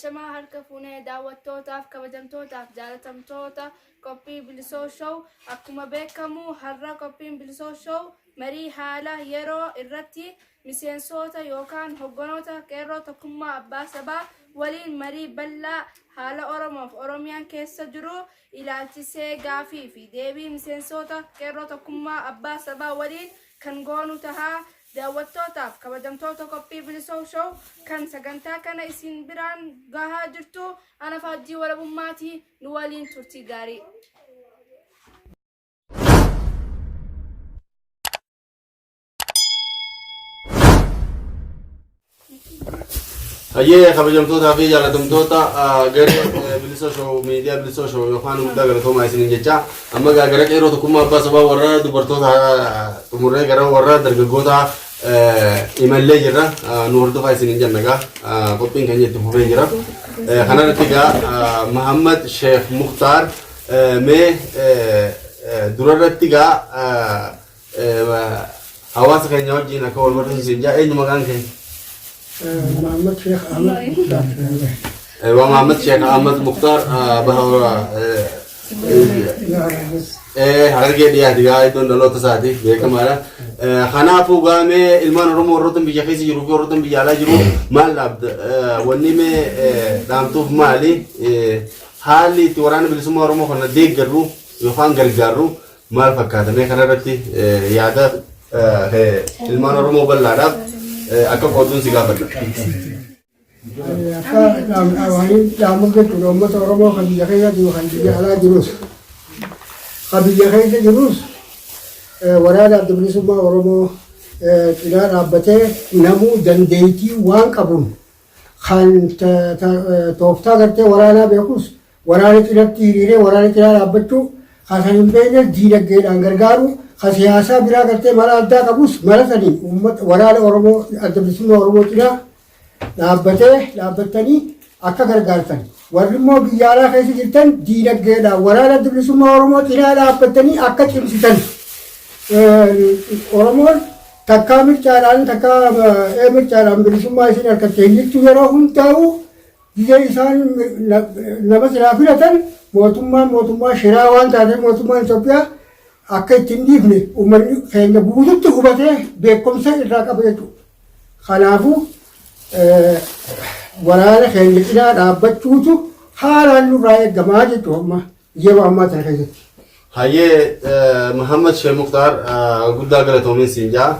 Shamaa harka fuunee daawwattootaaf kabajamtootaaf jaalatamtoota qophii bilisoo show akkuma beekamu har'a qophiin bilisoo show marii haala yeroo irratti miseensota yookaan hogganoota qeerroo tokkummaa abbaa sabaa waliin marii bal'aa haala Oromoof Oromiyaan keessa jiru ilaalchisee gaafii fi deebii miseensota qeerroo tokkummaa abbaa sabaa waliin kan goonu tahaa daawwattootaaf kabajamtoota qophii bilisoo show kan sagantaa kana isin biraan gahaa jirtu ana Faajjii Warabummaatii nu waliin turtii gaarii. Hayyee kabajamtoota fi jaalatamtoota garee bilisoo show miidiyaa bilisoo show yookaan hundaa galatoomaa isiniin jecha amma gara qeerroo tokkummaa abbaa sabaa warra dubartoota xumurree gara warra dargaggoota imallee jirra nu hordofaa isiniin jenna qophiin keenya itti fufee jira kanarratti Muhammad Sheekh Mukhtaar mee durarratti hawaasa keenya wajjin akka wal barsiisan jaa eenyu maqaan keenya محمد شيخ أحمد مختار. ومحمد شيخ أحمد مختار بهوا harargee dhiyaate iddoon dhaloota isaati beekamaadha. Kanaafuu gaamee ilmaan Oromoo warroota biyya keessa jiruu fi warroota biyya alaa jiru maal dhaabda wanni mee dhaamtuuf maali haalli itti waraana bilisummaa Oromoo kana deeggarru yookaan gargaarru maal fakkaata mee kanarratti yaada ilmaan Oromoo bal'aadhaaf akka qooduun si gaafadha. Akka dhaamuun jechuudha uummata Oromoo kan biyya keessa jiru kan biyya alaa jirus kan biyya keessa jirus waraana adda bilisummaa Oromoo cinaa dhaabbatee namuu dandeettii waan qabuun kan tooftaa gartee waraanaa beekus waraana cinatti hiriiree waraana cinaa dhaabbachuu kan hin beekne diinagdeedhaan gargaaru kan siyaasaa biraa gartee mala addaa qabus mala sanii uummata waraana Oromoo adda bilisummaa Oromoo cinaa dhaabbatanii akka gargaartan warri immoo biyya alaa keessa jirtan diinagdeedhaan waraana adda bilisummaa Oromoo cinaa dhaabbatanii akka cimsitan Oromoon takkaa mirchaadhaan bilisummaa isin harkattee jirtu yeroo hundaa'u biyya isaan nama silaa filatan mootummaa shiraa waan taateef mootummaan Itoophiyaa akka ittiin dhiifne uummanni keenya guututti hubatee beekumsa irraa qaba jechuudha. Kanaafuu waraana keenya cinaa dhaabbachuutu haalaan nurraa eegamaa jechuudha yeroo ammaa kana keessatti. Hayyee Muhammad Sheekh Mukhtaar guddaa galatoomin siin jaa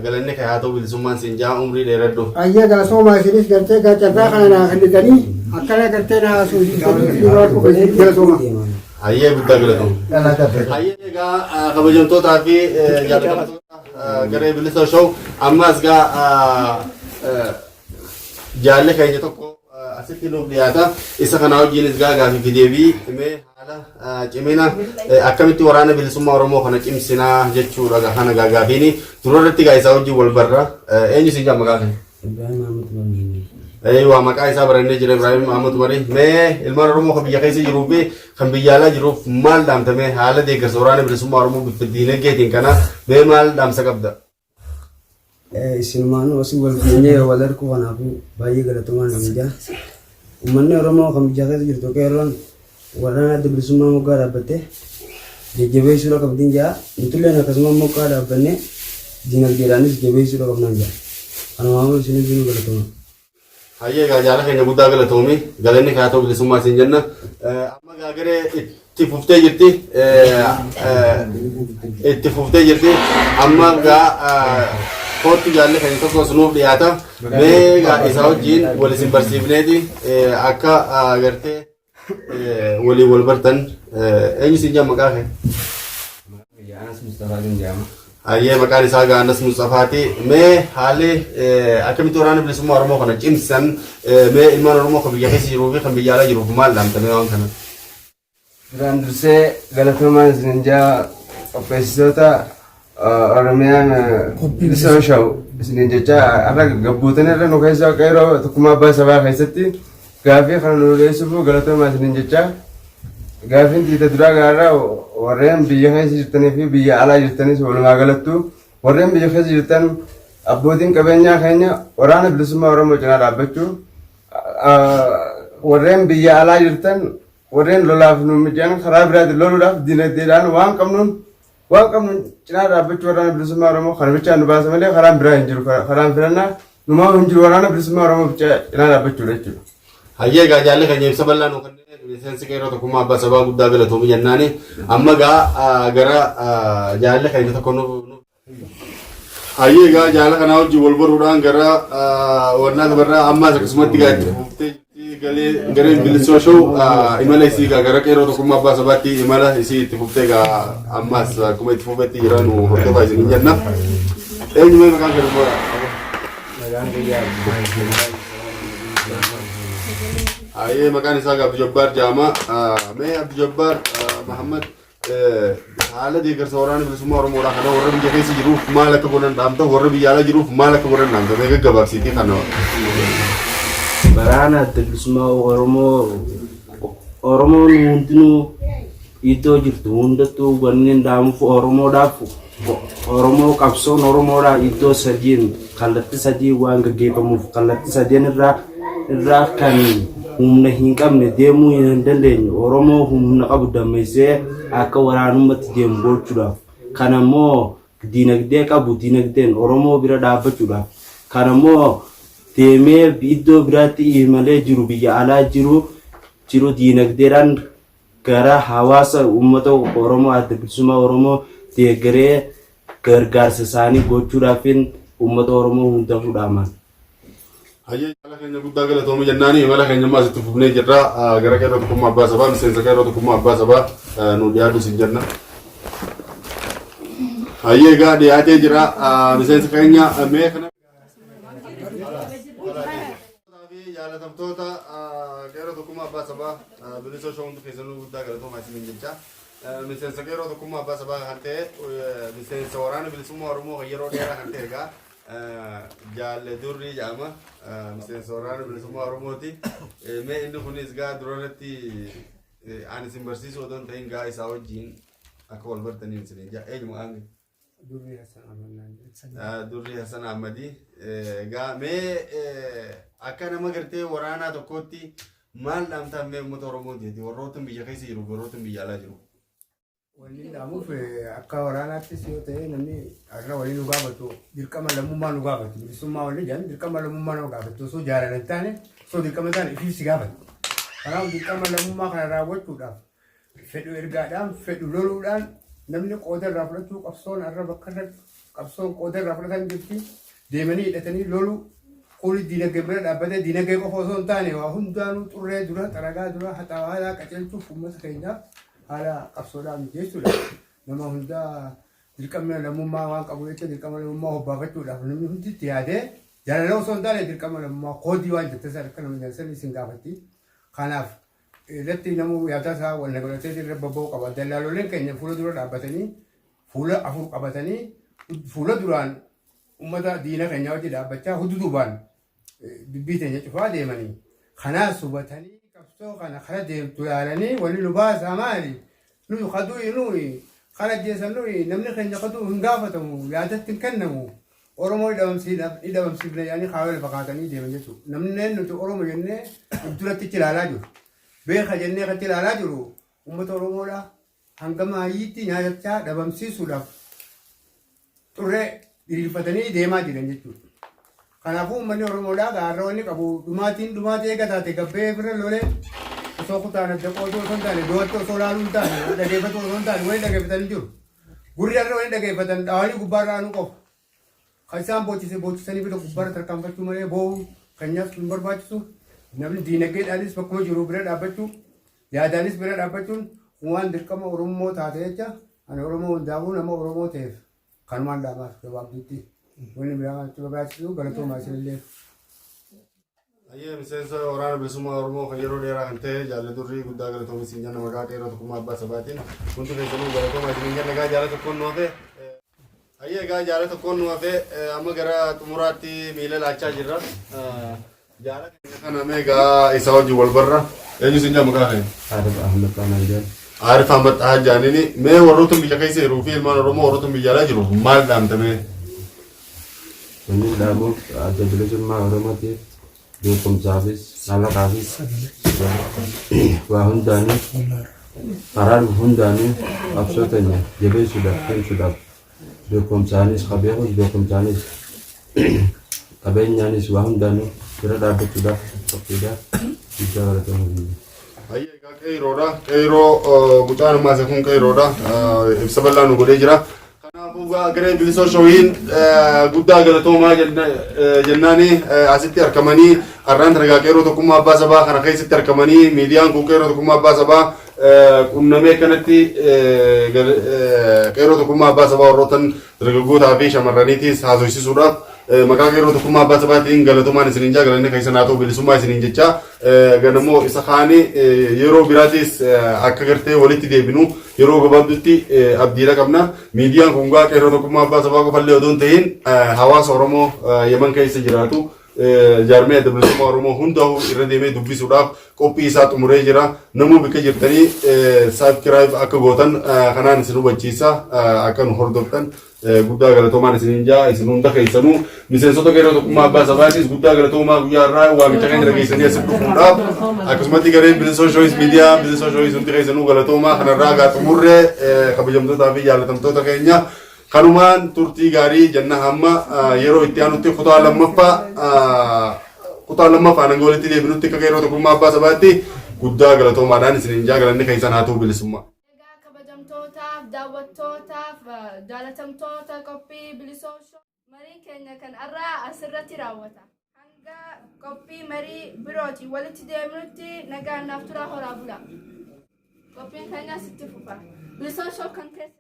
galanni kee haa ta'u bilisummaan siin jaa umrii dheeradhu. Hayyee galatoomaa isinis gartee gaacharraa kana naa kennitanii akkana gartee naa suusiisanii galatoomaa. Hayyee guddaa galatoom. Hayyee egaa kabajamtootaa fi jaalatamtoota garee bilisoo show ammas jaalle keenya tokko asitti nuuf dhiyaata isa kana wajjinis gaafii fi deebii mee haala cimina akkamitti waraana bilisummaa Oromoo kana cimsinaa jechuudha kana gaafiin durarratti isaa wajjin wal barra eenyu siin jaa maqaa keenya? Waa maqaa isaa barannee jira Ibrahim Muhammad Umari mee ilmaan Oromoo kan biyya keessa jiruu fi kan biyya alaa jiruuf maal dhaamtame haala deeggarsa waraana bilisummaa Oromoo bifa diinagdeetiin kana mee maal dhaamsa qabda? Isinumaan osoo wal keenyee wal arguu kanaafuu baay'ee galatoomaa nama jaa. Uummanni Oromoo kan biyya keessa jirtu qeerroon waraana adda bilisummaa moggaa dhaabbattee jajjabeessuudha qabdiin jaa. Nutulleen akkasuma moggaa dhaabbannee diinagdeedhaanis jabeessuudha qabnaan jaa. Kanumaafuu isinis nu galatoomaa. Hayyee jaala keenya guddaa galatoomi galanni kaa ta'u bilisummaa siin jenna amma garee itti fuftee jirti amma kootti jaalle keenya tokko sunuuf dhiyaata mee isaa wajjin wal isin barsiifneeti akka gartee walii wal bartan eenyu siin jaa maqaa kee? Hayyee maqaan isaa Gaanas Mustafaati mee haalli akkamitti waraana bilisummaa Oromoo kana cimsan mee ilmaan Oromoo kan biyya keessa jiruu fi kan biyya alaa jiruuf maal dhaamtame waan kana? Duraan dursee galatoomaan isin jaa qopheessitoota Oromiyaan bilisoo show isin jecha har'a gabbuutanii irra nu keessa qeerroo tokkummaa abbaa sabaa keessatti gaafii kana nu dhiyeessuuf galatoomaa isin jecha gaafiin tiita duraa gaarraa warreen biyya keessa jirtanii fi biyya alaa jirtanis walumaa galattu warreen biyya keessa jirtan abbootiin qabeenyaa keenya waraana bilisummaa Oromoo cinaa dhaabbachuu warreen biyya alaa jirtan warreen lolaaf nu mijan karaa biraatti loluudhaaf dinagdeedhaan waan qabnuun cinaa dhaabbachuu waraana bilisummaa Oromoo kana bichaan nu baasa malee karaan biraa hin jiru. Karaan filannaa numaa hin jiru waraana bilisummaa Oromoo bichaa cinaa dhaabbachuudha jechuudha. Hayyee egaa jaalli keenya ibsa bal'aa nuu kennee miseensi qeerroo tokkummaa abbaa sabaa guddaa galatoomu jennaani amma egaa gara jaalli keenya tokko nu hayyee egaa jaala kanaa wajjin wal baruudhaan gara wannaa dabarraa ammaas akkasumatti gaaddee gareen bilisoo show imala isii gara qeerroo tokkummaa abbaa sabaatti imala isii itti fuftee egaa ammaas akkuma itti fufetti jiran hordofaa isin jenna. Eenyumee maqaan kan immoo aye maqaan isaa Abduu Jabbaar Jaama mee Abduu Jabbaar Muhammad haala deeggarsa waraana bilisummaa Oromoodhaa kana warra biyya keessa jiruuf maal akka godhan dhaamta warra biyya alaa jiruuf maal akka godhan dhaamta mee gaggabaabsiitii kana Waraana bilisummaa Oromoon hundinuu iddoo jirtu hundattuu wanneen dhaamuuf Oromoo qabsoon Oromoodhaa iddoo sadiin kallattii sadii waan gaggeeffamuuf kallattii sadeen irraa kan humna hin qabne deemuu hin dandeenye Oromoo humna qabu dammeessee akka waraanummaatti deemu gochuudhaaf kan ammoo diinagdee qabu diinagdeen Oromoo bira dhaabbachuudhaaf kan ammoo deemee iddoo biraatti imalee jiru biyya alaa jiru diinagdeedhaan gara hawaasa uummata Oromoo adda bilisummaa Oromoo deeggaree gargaarsa isaanii gochuudhaafin uummata Oromoo hundaaf dhaaman. Hayyee jala keenya guddaa galatoomu jennaani imala keenya ammaas itti fufnee jirra gara qeerroo tokkummaa abbaa sabaa miseensa qeerroo tokkummaa abbaa sabaa nu dhiyaatu isin jenna. Hayyee egaa dhiyaatee jira miseensa keenya mee kana jaalatamtoota qeerroo tokkummaa abbaa sabaa bilisoo show hundi keessanuu guddaa galatoomaa isin jecha miseensa qeerroo tokkummaa abbaa sabaa kan ta'e miseensa waraana bilisummaa Oromoo kan yeroo dheeraa kan ta'e egaa jaalle durrii jedhama miseensa waraana bilisummaa Oromooti mee inni kunis gaa duratti ani isin barsiisuu odoo hin ta'in gaa isaa wajjin akka wal bartaniin isin eenyuma aange Durrii Hassan Ahmadi gaa mee akka nama gartee waraanaa tokkotti maal dhaamtaa mee uummata Oromooti warrootni biyya keessa jiru warrootni biyya alaa jiru. Wanni dhaamuuf akka waraanaattis yoo ta'e namni irra waliin nu gaafatu dirqama lammummaa nu gaafatu bilisummaa wanni jedhan dirqama lammummaa nu gaafatu osoo jaalala hin taane osoo dirqama taane ifiif si gaafatu. Kanaaf dirqama lammummaa kana raawwachuudhaaf fedhu ergaadhaan fedhu loluudhaan namni qooda irraa fudhachuu qabsoon irra bakka qabsoon qooda irraa fudhatan jirti deemanii hidhatanii lolu quli diinagdee bira dhaabbatee diinagdee qofa osoo hin taane waa hundaanuu xurree dura xaragaa dura haxaawaa qaceelchuuf uummata keenyaaf haala qabsoodhaan jechuudha. Nama hundaa dirqama lammummaa waan qabu jecha dirqama lammummaa hobbaafachuudhaaf namni hundi itti yaadee jaalala osoo hin taane dirqama lammummaa koodii waan jettee akka nama jalsan isin gaafatti. Kanaaf irratti namu yaada isaa wal nagalatee irra babba'uu qaba. Dallaalooleen keenya fuula dura dhaabbatanii fuula afur qabatanii fuula duraan uummata diina keenya wajji dhaabbachaa huduudubaan dubbii teenya cufaa deemanii kanaas hubatanii qabsoo kana kara deemtu yaalanii waliin nu baasaa maali nuyi kaduu nuyi kara jeesan nuyi namni keenya kaduu hin gaafatamu yaadatti hin kennamu Oromoo hidhamsiifne yaanii kaawwee fakkaatanii deeman jechuudha. Namni nuti Oromoo jennee duratti itti ilaalaa jiru. Beeka jennee kan itti ilaalaa jiru uummata Oromoodha hanga maayyiitti nyaatachaa dhabamsiisuudhaaf xurree diriirfatanii deemaa jiran jechuudha. Kanaafuu uummanni Oromoodhaa gaarra wanni qabu dhumaatii eega taate gabbee bira lolee osoo kutaan adda qooduu osoo hin taane duwwaatti osoo laaluu hin taane dhageeffatu osoo hin taane waliin dhageeffatanii jiru. Gurri irra waliin dhageeffatan dhaawanii gubbaarra aanuu qofa. Kan isaan boochisanii bira gubbaarra tarkaanfachuu malee boo'u keenyaaf hin barbaachisu. Namni diinagdeedhaanis bakkuma jiru bira dhaabbachuu yaadaanis bira dhaabbachuun waan dirqama Oromoo taate jecha ani Oromoo hundaafuu nama Oromoo ta'eef kanumaan dhaamaaf gabaabduutti. Wanni biraatti barbaachisu galatoomaa isinillee. Ayyee miseensa waraana bilisummaa Oromoo kan yeroo dheeraa kan ta'e jaalle durrii guddaa galatoomaa isin jenna maqaa qeerroo tokkummaa abbaa sabaatiin hundi keessanuu galatoomaa isin jenna egaa jaala tokkoon nu hafe. Ayyee egaa jaala tokkoon nu hafe amma gara xumuraatti miila laachaa jirra. Jaala keenya kana meegaa isa wajjin wal barra eenyu isin jedha maqaa keenya. Aarif Ahmad Xahaa jaanini mee warroota biyya keessa jiruu fi ilmaan Oromoo warroota biyya alaa jiru maal dhaamtamee? Wanni dhaabuuf adda bilisummaa Oromootiif beekumsaafis nalaqaafis waa hundaanii karaa hundaanii qabsootanya jabeessuudhaaf cimsuudhaaf beekumsaanis beekumsaanis qabeenyaanis waa hundaanii bira dhaabbachuudhaaf qophiidhaaf guddaa galatamuu. Egaa qeeroo mucaan ammaas kun qeeroodha ibsa bal'aa nu godhee jira. Kanaafuu garee bilisoo shooyiin guddaa galatoomaa jennaani asitti argamanii har'aan tana qeeroo tokkummaa abbaa sabaa kana keessatti argamanii miidiyaan kun qeeroo tokkummaa abbaa sabaa qunnamee kanatti qeeroo tokkummaa abbaa sabaa warroottan dargaggootaa fi shamarraniitis haasofsiisuudhaaf maqaa qeeroo tokkummaa abbaa sabaatiin galatoomaan isiniin jaa galanne keessan haa ta'u bilisummaa isiniin jecha ganammoo isa kaanii yeroo biraatis akka gartee walitti deebinu yeroo gabaabdutti abdiidha qabna. Miidiyaan kun gaa qeeroo tokkummaa abbaa sabaa qofallee odoo hin ta'in hawaasa Oromoo Yemen keessa jiraatu jaarmee adda bilisummaa Oromoo hundaa'u irra deemee dubbisuudhaaf qophii isaa xumuree jira. Namuu bakka jirtanii saabskiraayib akka gootan kanaan isin hubachiisa akka nu hordoftan guddaa galatoomaan isiniin jaa isin hunda keessanuu miseensota qeeroo tokkummaa abbaa sabaatis guddaa galatoomaa guyyaa irraa waamicha keenya dhageessanii asitti dhufuudhaaf akkasumatti gareen bilisoo shooyis miidiyaa bilisoo shooyis hundi keessanuu galatoomaa kanarraa gaa xumurree kabajamtootaa fi jaallatamtoota keenya kanumaan turtii gaarii jenna hamma yeroo itti aanutti kutaa lammaffaa nanga walitti deebinutti akka qeeroo tokkummaa abbaa sabaatti guddaa galatoomaadhaan isiniin jaa galanne keessan haa ta'u bilisummaa. Kabajamtootaaf daawwattootaaf jaalatamtoota qophii bilisoo marii keenya kan irraa asirratti raawwata. Hanga qophii marii birooti walitti deebinutti nagaan naaf turaa horaa bula. Qophiin keenya asitti fufa. Bilisoo shoo kan keessa.